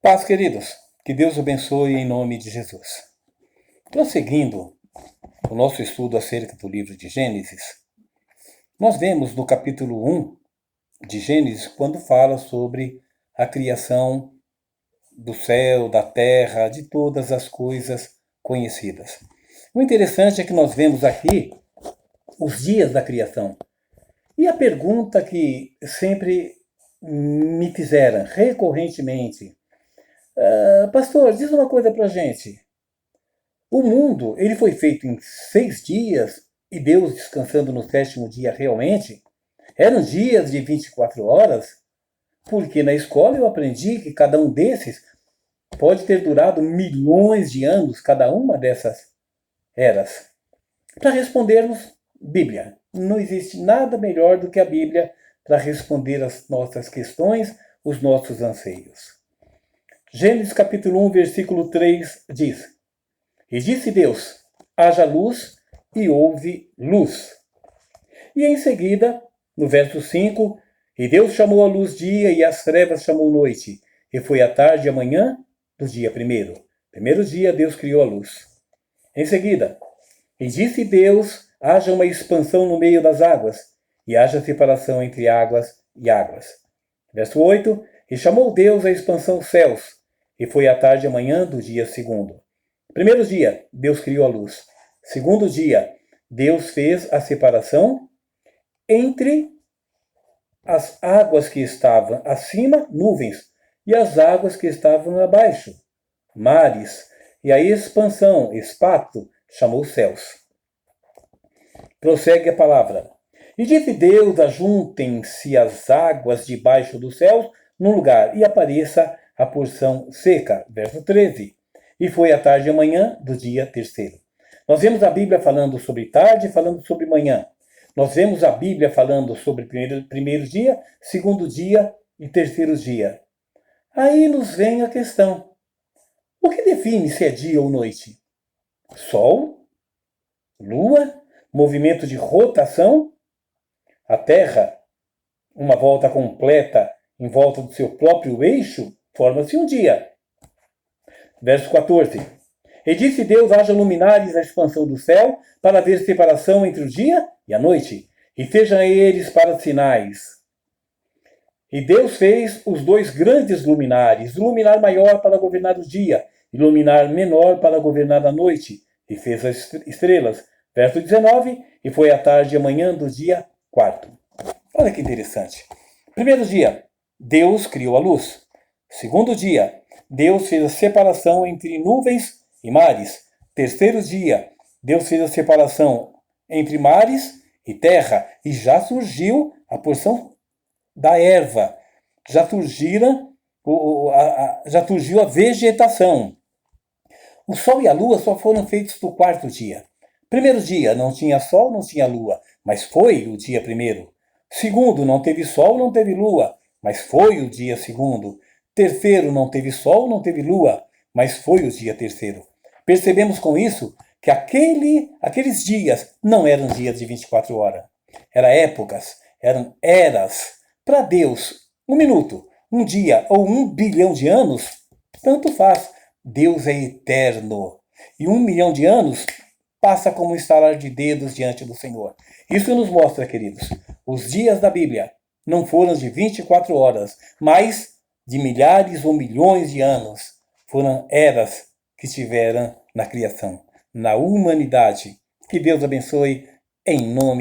Paz, queridos. Que Deus abençoe em nome de Jesus. Prosseguindo o nosso estudo acerca do livro de Gênesis, nós vemos no capítulo 1 de Gênesis quando fala sobre a criação do céu, da terra, de todas as coisas conhecidas. O interessante é que nós vemos aqui os dias da criação. E a pergunta que sempre me fizeram recorrentemente: pastor, diz uma coisa pra gente. O mundo, ele foi feito em 6 dias e Deus descansando no 7º dia realmente? Eram dias de 24 horas? Porque na escola eu aprendi que cada um desses pode ter durado milhões de anos, cada uma dessas eras. Para respondermos, Bíblia. Não existe nada melhor do que a Bíblia para responder as nossas questões, os nossos anseios. Gênesis capítulo 1, versículo 3 diz: E disse Deus, haja luz, e houve luz. E em seguida, no verso 5, e Deus chamou a luz dia, e as trevas chamou noite, e foi a tarde e a manhã do dia primeiro. Primeiro dia, Deus criou a luz. Em seguida, e disse Deus, haja uma expansão no meio das águas, e haja separação entre águas e águas. Verso 8, e chamou Deus a expansão céus, e foi a tarde e a manhã do dia segundo. Primeiro dia, Deus criou a luz. Segundo dia, Deus fez a separação entre as águas que estavam acima, nuvens, e as águas que estavam abaixo, mares. E a expansão, espato, chamou céus. Prossegue a palavra. E disse Deus, ajuntem-se as águas debaixo do céu num lugar, e apareça a porção seca. Verso 13. E foi a tarde e a manhã do dia terceiro. Nós vemos a Bíblia falando sobre tarde e falando sobre manhã. Nós vemos a Bíblia falando sobre primeiro dia, segundo dia e terceiro dia. Aí nos vem a questão. O que define se é dia ou noite? Sol? Lua? Movimento de rotação? A Terra, uma volta completa em volta do seu próprio eixo, forma-se um dia. Verso 14. E disse Deus, haja luminares na expansão do céu, para haver separação entre o dia e a noite, e sejam eles para sinais. E Deus fez os 2 grandes luminares, o luminar maior para governar o dia, e o luminar menor para governar a noite, e fez as estrelas. Verso 19, e foi a tarde e a manhã do dia 4º. Olha que interessante. Primeiro dia, Deus criou a luz. Segundo dia, Deus fez a separação entre nuvens e mares. Terceiro dia, Deus fez a separação entre mares e terra. E já surgiu a porção da erva. Já surgiu a vegetação. O sol e a lua só foram feitos no 4º dia. Primeiro dia não tinha sol, não tinha lua, mas foi o dia primeiro. Segundo, não teve sol, não teve lua, mas foi o dia segundo. Terceiro, não teve sol, não teve lua, mas foi o dia terceiro. Percebemos com isso que aqueles dias não eram dias de 24 horas. Eram épocas, eram eras. Para Deus, 1 minuto, 1 dia ou 1 bilhão de anos, tanto faz. Deus é eterno. E 1 milhão de anos passa como um estalar de dedos diante do Senhor. Isso nos mostra, queridos, os dias da Bíblia não foram de 24 horas, mas de milhares ou milhões de anos. Foram eras que tiveram na criação, na humanidade. Que Deus abençoe em nome